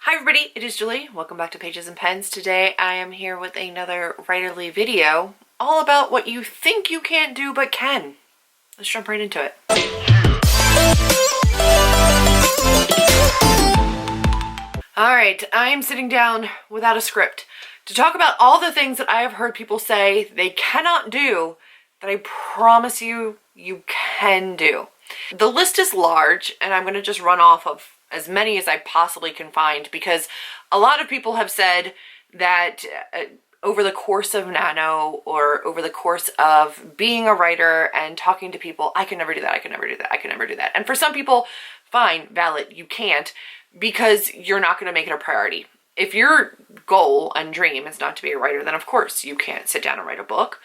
Hi everybody, it is Julie. Welcome back to Pages and Pens. Today I am here with another writerly video all about what you think you can't do but can. Let's jump right into it. Alright, I am sitting down without a script to talk about all the things that I have heard people say they cannot do that I promise you, you can do. The list is large and I'm going to just run off of as many as I possibly can find because a lot of people have said that over the course of Nano or over the course of being a writer and talking to people, I can never do that, I can never do that, I can never do that. And for some people, fine, valid, you can't because you're not going to make it a priority. If your goal and dream is not to be a writer, then of course you can't sit down and write a book.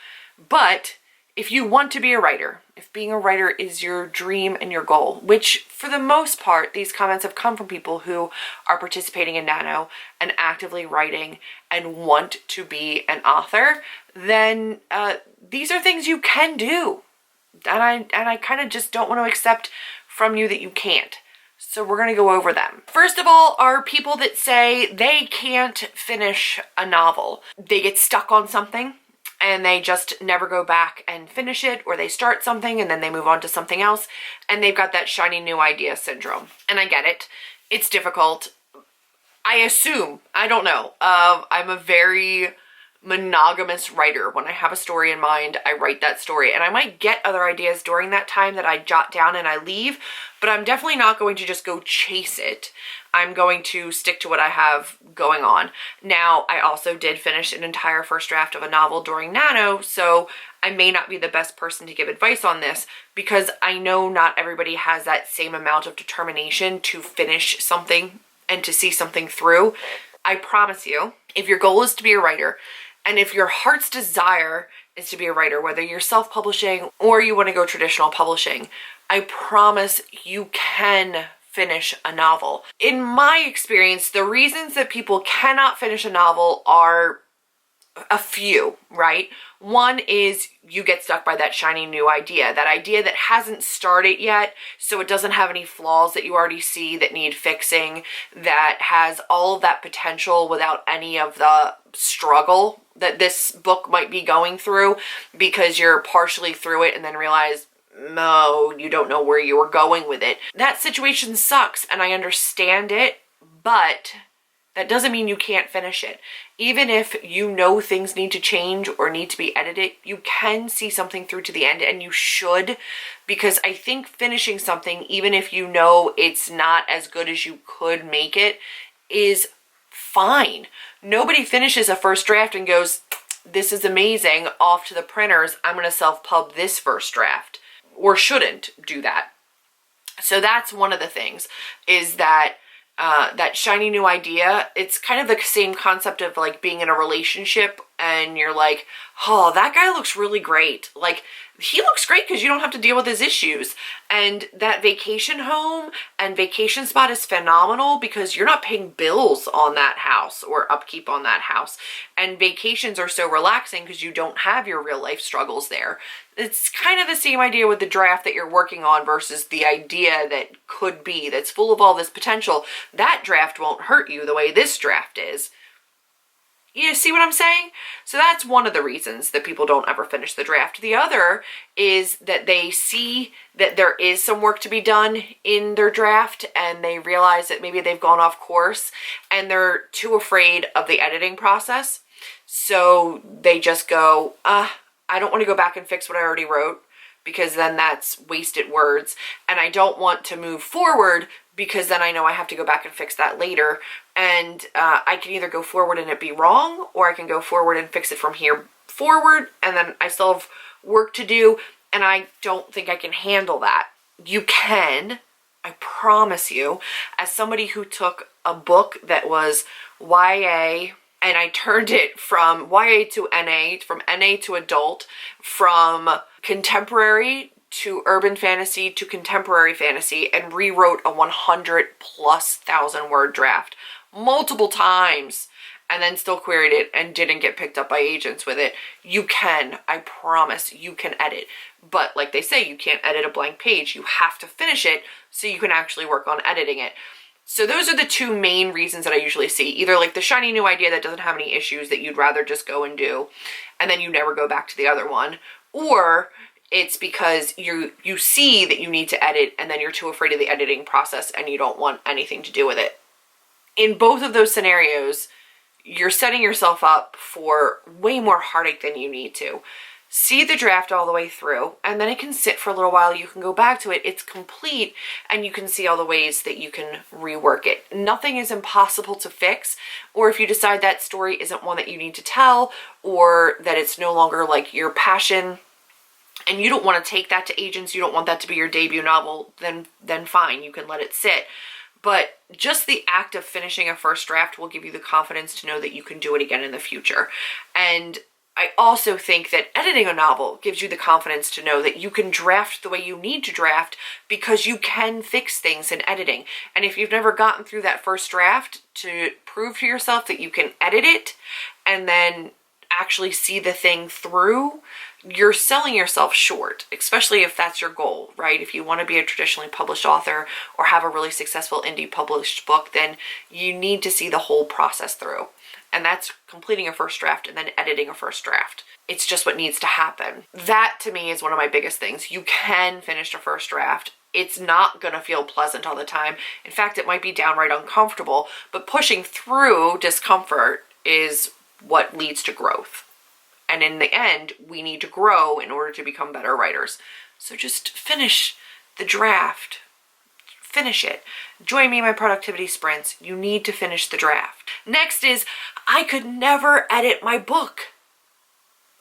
But if you want to be a writer, if being a writer is your dream and your goal, which for the most part, these comments have come from people who are participating in Nano and actively writing and want to be an author, then these are things you can do. And I kind of just don't want to accept from you that you can't. So we're going to go over them. First of all are people that say they can't finish a novel. They get stuck on something and they just never go back and finish it, or they start something and then they move on to something else and they've got that shiny new idea syndrome. And I get it. It's difficult. I assume, I don't know, I'm a very monogamous writer. When I have a story in mind, I write that story, and I might get other ideas during that time that I jot down and I leave, but I'm definitely not going to just go chase it. I'm going to stick to what I have going on. Now, I also did finish an entire first draft of a novel during Nano, so I may not be the best person to give advice on this because I know not everybody has that same amount of determination to finish something and to see something through. I promise you, if your goal is to be a writer, and if your heart's desire is to be a writer, whether you're self-publishing or you want to go traditional publishing, I promise you can finish a novel. In my experience, the reasons that people cannot finish a novel are a few, right? One is you get stuck by that shiny new idea, that idea that hasn't started yet, so it doesn't have any flaws that you already see that need fixing, that has all of that potential without any of the struggle that this book might be going through because you're partially through it and then realize, no, you don't know where you were going with it. That situation sucks and I understand it, but that doesn't mean you can't finish it. Even if you know things need to change or need to be edited, you can see something through to the end, and you should, because I think finishing something, even if you know it's not as good as you could make it, is fine. Nobody finishes a first draft and goes, this is amazing, off to the printers, I'm going to self-pub this first draft, or shouldn't do that. So that's one of the things, is that that shiny new idea, it's kind of the same concept of like being in a relationship and you're like, oh, that guy looks really great. Like, he looks great because you don't have to deal with his issues. And that vacation home and vacation spot is phenomenal because you're not paying bills on that house or upkeep on that house. And vacations are so relaxing because you don't have your real life struggles there. It's kind of the same idea with the draft that you're working on versus the idea that could be, that's full of all this potential. That draft won't hurt you the way this draft is. You see what I'm saying? So that's one of the reasons that people don't ever finish the draft. The other is that they see that there is some work to be done in their draft and they realize that maybe they've gone off course and they're too afraid of the editing process. So they just go, I don't want to go back and fix what I already wrote because then that's wasted words. And I don't want to move forward because then I know I have to go back and fix that later. And I can either go forward and it be wrong, or I can go forward and fix it from here forward, and then I still have work to do, and I don't think I can handle that. You can, I promise you, as somebody who took a book that was YA, and I turned it from YA to NA, from NA to adult, from contemporary to urban fantasy to contemporary fantasy, and rewrote a 100,000+ word draft multiple times and then still queried it and didn't get picked up by agents with it. You can, I promise, you can edit. But like they say, you can't edit a blank page. You have to finish it so you can actually work on editing it. So those are the two main reasons that I usually see. Either like the shiny new idea that doesn't have any issues that you'd rather just go and do, and then you never go back to the other one, or it's because you see that you need to edit and then you're too afraid of the editing process and you don't want anything to do with it. In both of those scenarios, you're setting yourself up for way more heartache than you need to. See the draft all the way through, and then it can sit for a little while. You can go back to it. It's complete, and you can see all the ways that you can rework it. Nothing is impossible to fix, or if you decide that story isn't one that you need to tell, or that it's no longer like your passion, and you don't want to take that to agents, you don't want that to be your debut novel, then fine, you can let it sit. But just the act of finishing a first draft will give you the confidence to know that you can do it again in the future. And I also think that editing a novel gives you the confidence to know that you can draft the way you need to draft because you can fix things in editing. And if you've never gotten through that first draft, to prove to yourself that you can edit it and then actually see the thing through, you're selling yourself short, especially if that's your goal, right? If you want to be a traditionally published author or have a really successful indie published book, then you need to see the whole process through. And that's completing a first draft and then editing a first draft. It's just what needs to happen. That to me is one of my biggest things. You can finish a first draft. It's not going to feel pleasant all the time. In fact, it might be downright uncomfortable, but pushing through discomfort is what leads to growth. And in the end, we need to grow in order to become better writers. So just finish the draft. Finish it. Join me in my productivity sprints. You need to finish the draft. Next is, I could never edit my book.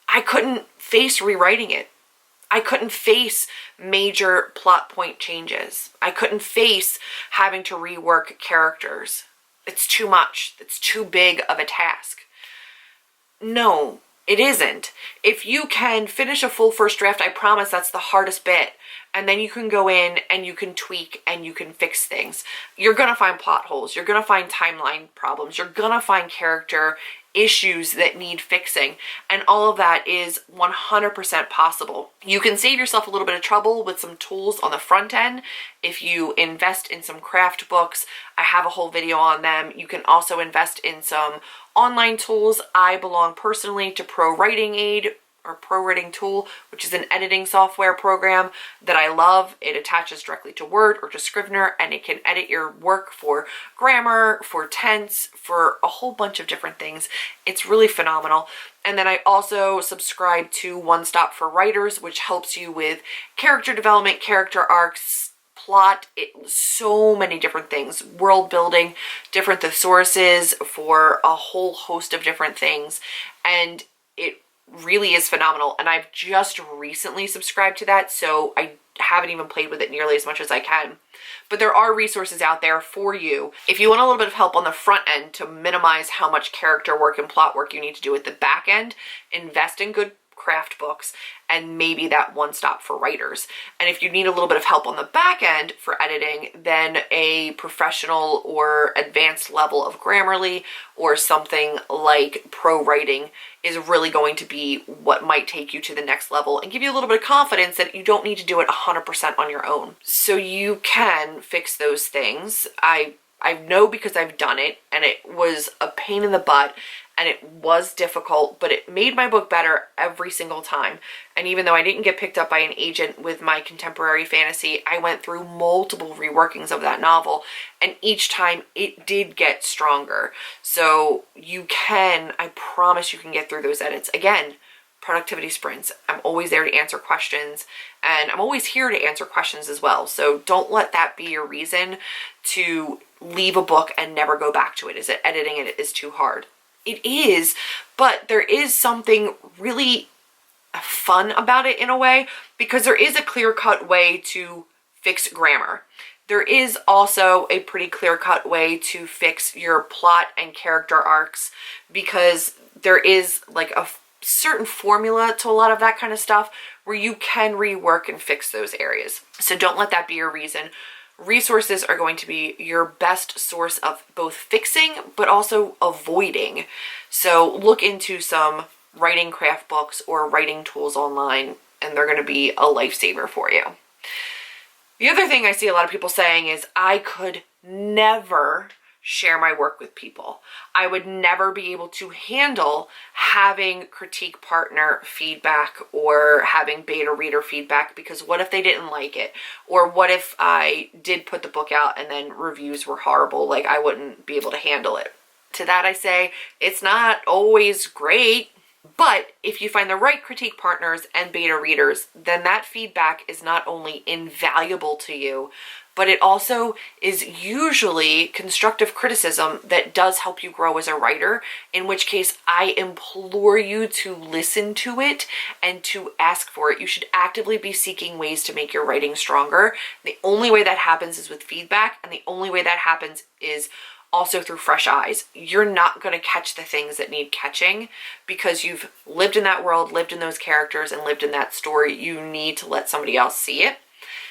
I couldn't face rewriting it. I couldn't face major plot point changes. I couldn't face having to rework characters. It's too much. It's too big of a task. No, it isn't. If you can finish a full first draft, I promise that's the hardest bit. And then you can go in and you can tweak and you can fix things. You're going to find plot holes. You're going to find timeline problems. You're going to find character issues that need fixing. And all of that is 100% possible. You can save yourself a little bit of trouble with some tools on the front end. If you invest in some craft books, I have a whole video on them. You can also invest in some online tools. I belong personally to Pro Writing Aid, or Pro Writing Tool, which is an editing software program that I love. It attaches directly to Word or to Scrivener, and it can edit your work for grammar, for tense, for a whole bunch of different things. It's really phenomenal. And then I also subscribe to One Stop for Writers, which helps you with character development, character arcs, plot, so many different things, world building, different thesauruses for a whole host of different things. And it really is phenomenal, and I've just recently subscribed to that, so I haven't even played with it nearly as much as I can. But there are resources out there for you. If you want a little bit of help on the front end to minimize how much character work and plot work you need to do at the back end, invest in good craft books and maybe that One Stop for Writers. And if you need a little bit of help on the back end for editing, then a professional or advanced level of Grammarly or something like Pro Writing is really going to be what might take you to the next level and give you a little bit of confidence that you don't need to do it 100% on your own. So you can fix those things. I know because I've done it, and it was a pain in the butt and it was difficult, but it made my book better every single time. And even though I didn't get picked up by an agent with my contemporary fantasy, I went through multiple reworkings of that novel, and each time it did get stronger. So you can, I promise you can get through those edits. Again, productivity sprints. I'm always there to answer questions, and I'm always here to answer questions as well. So don't let that be your reason to leave a book and never go back to it. Is it editing it is too hard? It is, but there is something really fun about it in a way, because there is a clear-cut way to fix grammar. There is also a pretty clear-cut way to fix your plot and character arcs, because there is like a certain formula to a lot of that kind of stuff where you can rework and fix those areas. So don't let that be your reason. Resources are going to be your best source of both fixing but also avoiding. So look into some writing craft books or writing tools online, and they're going to be a lifesaver for you. The other thing I see a lot of people saying is, I could never share my work with people. I would never be able to handle having critique partner feedback or having beta reader feedback, because what if they didn't like it? Or what if I did put the book out and then reviews were horrible? Like, I wouldn't be able to handle it. To that I say, it's not always great, but if you find the right critique partners and beta readers, then that feedback is not only invaluable to you, but it also is usually constructive criticism that does help you grow as a writer, in which case I implore you to listen to it and to ask for it. You should actively be seeking ways to make your writing stronger. The only way that happens is with feedback, and the only way that happens is also through fresh eyes. You're not going to catch the things that need catching because you've lived in that world, lived in those characters, and lived in that story. You need to let somebody else see it.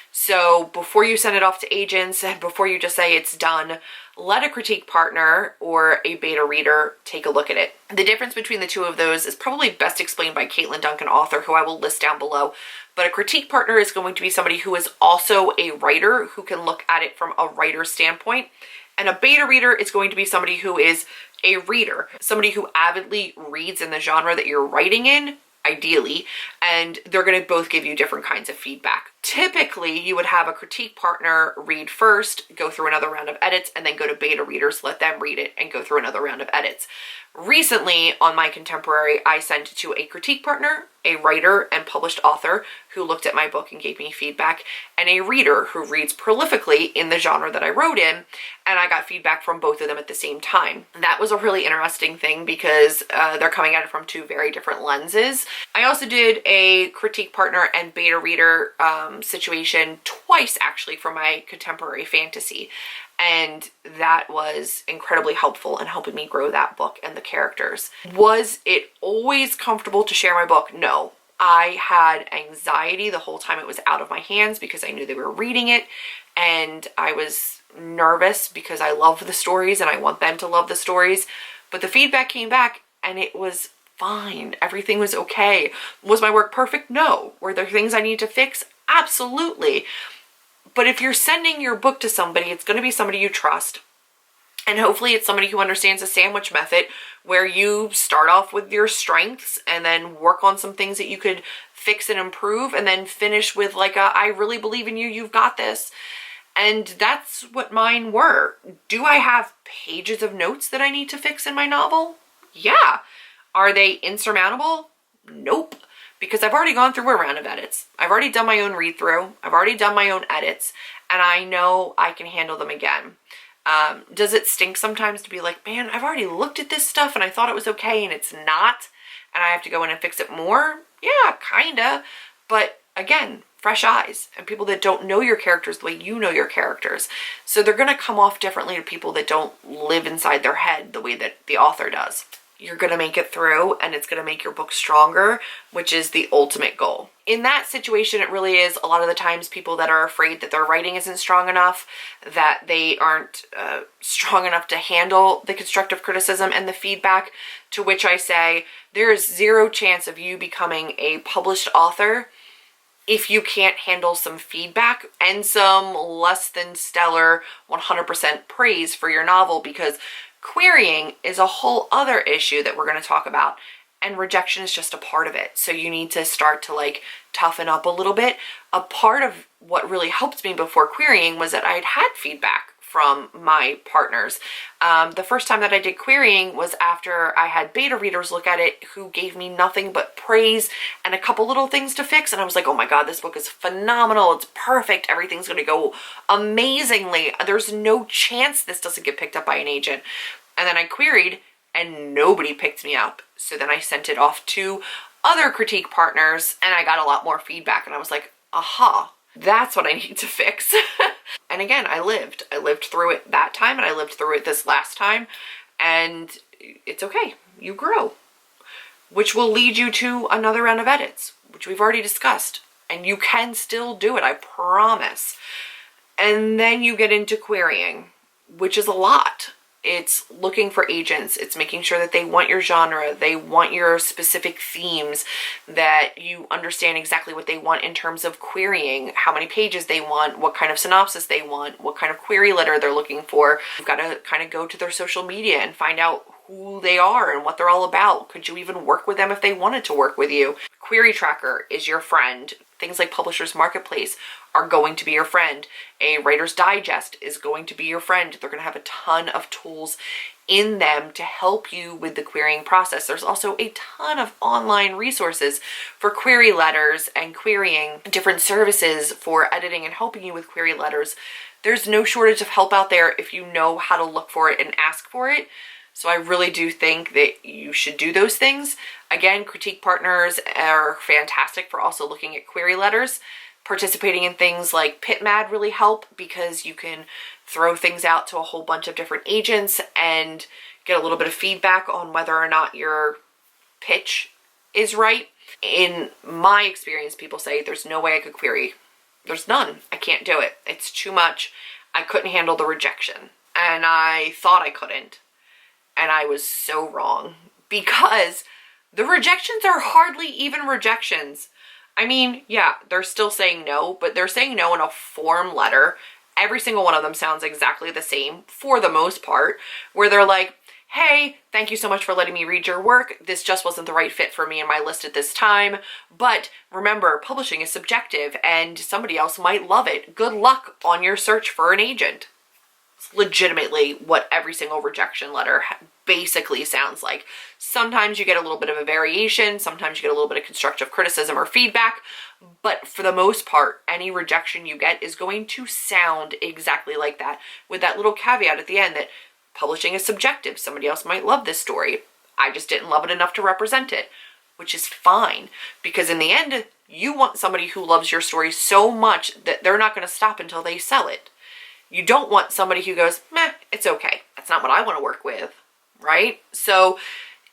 So before you send it off to agents and before you just say it's done, let a critique partner or a beta reader take a look at it. The difference between the two of those is probably best explained by Caitlin Duncan, author, who I will list down below. But a critique partner is going to be somebody who is also a writer, who can look at it from a writer's standpoint. And a beta reader is going to be somebody who is a reader, somebody who avidly reads in the genre that you're writing in, ideally, and they're going to both give you different kinds of feedback. Typically, you would have a critique partner read first, go through another round of edits, and then go to beta readers, let them read it, and go through another round of edits. Recently, on my contemporary, I sent it to a critique partner, a writer and published author who looked at my book and gave me feedback, and a reader who reads prolifically in the genre that I wrote in, and I got feedback from both of them at the same time. That was a really interesting thing because they're coming at it from two very different lenses. I also did a critique partner and beta reader situation twice, actually, for my contemporary fantasy. And that was incredibly helpful in helping me grow that book and the characters. Was it always comfortable to share my book? No. I had anxiety the whole time it was out of my hands because I knew they were reading it, and I was nervous because I love the stories and I want them to love the stories. But the feedback came back and it was fine. Everything was okay. Was my work perfect? No. Were there things I need to fix? Absolutely. But if you're sending your book to somebody, it's going to be somebody you trust. And hopefully it's somebody who understands the sandwich method, where you start off with your strengths and then work on some things that you could fix and improve, and then finish with like a, I really believe in you, you've got this. And that's what mine were. Do I have pages of notes that I need to fix in my novel? Yeah. Are they insurmountable? Nope. Because I've already gone through a round of edits. I've already done my own read through. I've already done my own edits, and I know I can handle them again. Does it stink sometimes to be like, man, I've already looked at this stuff and I thought it was okay and it's not, and I have to go in and fix it more? Yeah, kinda. But again, fresh eyes and people that don't know your characters the way you know your characters. So they're gonna come off differently to people that don't live inside their head the way that the author does. You're going to make it through, and it's going to make your book stronger, which is the ultimate goal. In that situation, it really is a lot of the times people that are afraid that their writing isn't strong enough, that they aren't strong enough to handle the constructive criticism and the feedback, to which I say there is zero chance of you becoming a published author if you can't handle some feedback and some less than stellar 100% praise for your novel, because querying is a whole other issue that we're going to talk about, and rejection is just a part of it. So you need to start to like toughen up a little bit. A part of what really helped me before querying was that I had had feedback from my partners. The first time that I did querying was after I had beta readers look at it who gave me nothing but praise and a couple little things to fix. And I was like, oh my God, this book is phenomenal. It's perfect. Everything's going to go amazingly. There's no chance this doesn't get picked up by an agent. And then I queried and nobody picked me up. So then I sent it off to other critique partners and I got a lot more feedback. And I was like, aha, that's what I need to fix. And again, I lived through it that time, and I lived through it this last time, and it's okay. You grow, which will lead you to another round of edits, which we've already discussed, and you can still do it, I promise. And then you get into querying, which is a lot. It's looking for agents. It's making sure that they want your genre, they want your specific themes, that you understand exactly what they want in terms of querying, how many pages they want, what kind of synopsis they want, what kind of query letter they're looking for. You've got to kind of go to their social media and find out who they are and what they're all about. Could you even work with them if they wanted to work with you? Query Tracker is your friend. Things like Publishers Marketplace are going to be your friend. A Writer's Digest is going to be your friend. They're going to have a ton of tools in them to help you with the querying process. There's also a ton of online resources for query letters and querying, different services for editing and helping you with query letters. There's no shortage of help out there if you know how to look for it and ask for it. So I really do think that you should do those things. Again, critique partners are fantastic for also looking at query letters. Participating in things like PitMad really help because you can throw things out to a whole bunch of different agents and get a little bit of feedback on whether or not your pitch is right. In my experience, people say there's no way I could query. There's none. I can't do it. It's too much. I couldn't handle the rejection. And I thought I couldn't. And I was so wrong because the rejections are hardly even rejections. I mean, yeah, they're still saying no, but they're saying no in a form letter. Every single one of them sounds exactly the same for the most part, where they're like, hey, thank you so much for letting me read your work. This just wasn't the right fit for me and my list at this time. But remember, publishing is subjective and somebody else might love it. Good luck on your search for an agent. Legitimately what every single rejection letter basically sounds like. Sometimes you get a little bit of a variation, sometimes you get a little bit of constructive criticism or feedback, but for the most part, any rejection you get is going to sound exactly like that, with that little caveat at the end that publishing is subjective. Somebody else might love this story. I just didn't love it enough to represent it, which is fine, because in the end, you want somebody who loves your story so much that they're not going to stop until they sell it. You don't want somebody who goes, meh, it's okay. That's not what I want to work with, right? So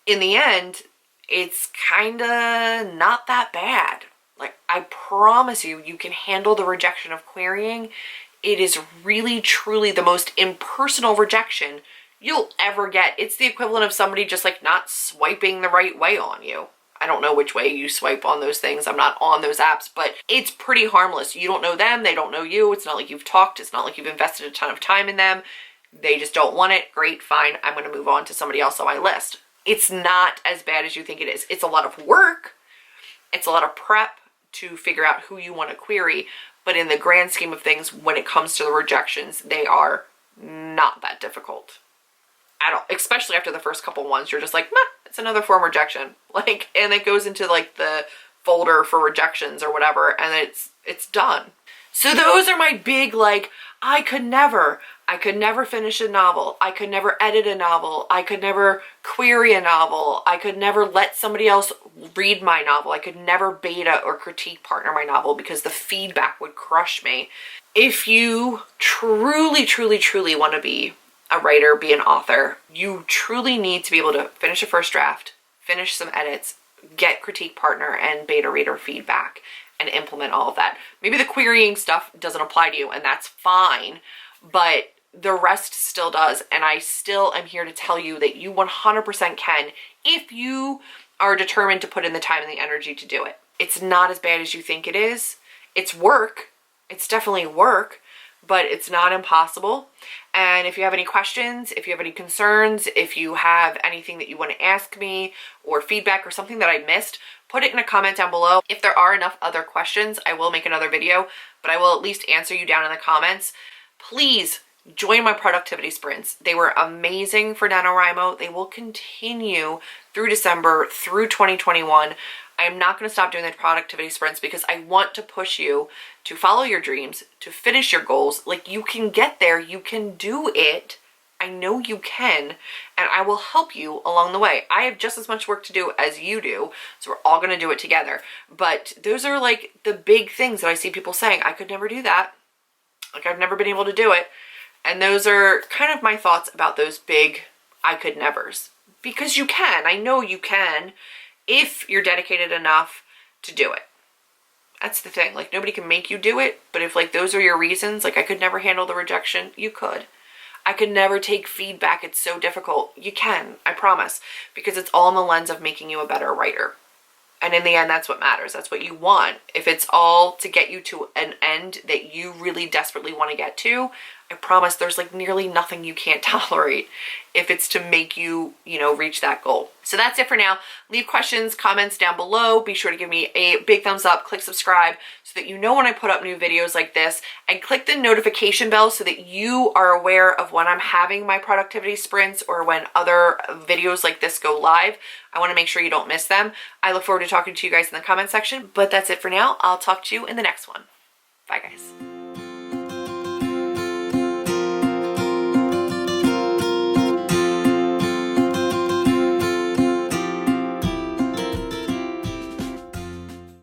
in the end, it's kind of not that bad. Like, I promise you, you can handle the rejection of querying. It is really, truly the most impersonal rejection you'll ever get. It's the equivalent of somebody just like not swiping the right way on you. I don't know which way you swipe on those things. I'm not on those apps, but it's pretty harmless. You don't know them. They don't know you. It's not like you've talked. It's not like you've invested a ton of time in them. They just don't want it. Great, fine. I'm going to move on to somebody else on my list. It's not as bad as you think it is. It's a lot of work. It's a lot of prep to figure out who you want to query. But in the grand scheme of things, when it comes to the rejections, they are not that difficult at all. Especially after the first couple ones, you're just like, meh, it's another form rejection. Like, and it goes into like the folder for rejections or whatever, and it's done. So those are my big, like, I could never finish a novel. I could never edit a novel. I could never query a novel. I could never let somebody else read my novel. I could never beta or critique partner my novel because the feedback would crush me. If you truly, truly, truly want to be a writer, be an author, you truly need to be able to finish a first draft, finish some edits, get critique partner and beta reader feedback, and implement all of that. Maybe the querying stuff doesn't apply to you, and that's fine, but the rest still does. And I still am here to tell you that you 100% can if you are determined to put in the time and the energy to do it. It's not as bad as you think it is. It's work. It's definitely work, but it's not impossible. And if you have any questions, if you have any concerns, if you have anything that you want to ask me or feedback or something that I missed, put it in a comment down below. If there are enough other questions, I will make another video, but I will at least answer you down in the comments. Please join my productivity sprints. They were amazing for NaNoWriMo. They will continue through December, through 2021. I am not going to stop doing the productivity sprints because I want to push you to follow your dreams, to finish your goals. Like, you can get there. You can do it. I know you can, and I will help you along the way. I have just as much work to do as you do, so we're all going to do it together. But those are like the big things that I see people saying, I could never do that. Like, I've never been able to do it. And those are kind of my thoughts about those big I could nevers. Because you can. I know you can if you're dedicated enough to do it. That's the thing. Like, nobody can make you do it, but if like those are your reasons, like I could never handle the rejection, you could. I could never take feedback. It's so difficult. You can, I promise, because it's all in the lens of making you a better writer. And in the end, that's what matters. That's what you want. If it's all to get you to an end that you really desperately want to get to, I promise there's like nearly nothing you can't tolerate if it's to make you, reach that goal. So that's it for now. Leave questions, comments down below. Be sure to give me a big thumbs up, click subscribe so that you know when I put up new videos like this, and click the notification bell so that you are aware of when I'm having my productivity sprints or when other videos like this go live. I want to make sure you don't miss them. I look forward to talking to you guys in the comment section, but that's it for now. I'll talk to you in the next one. Bye guys.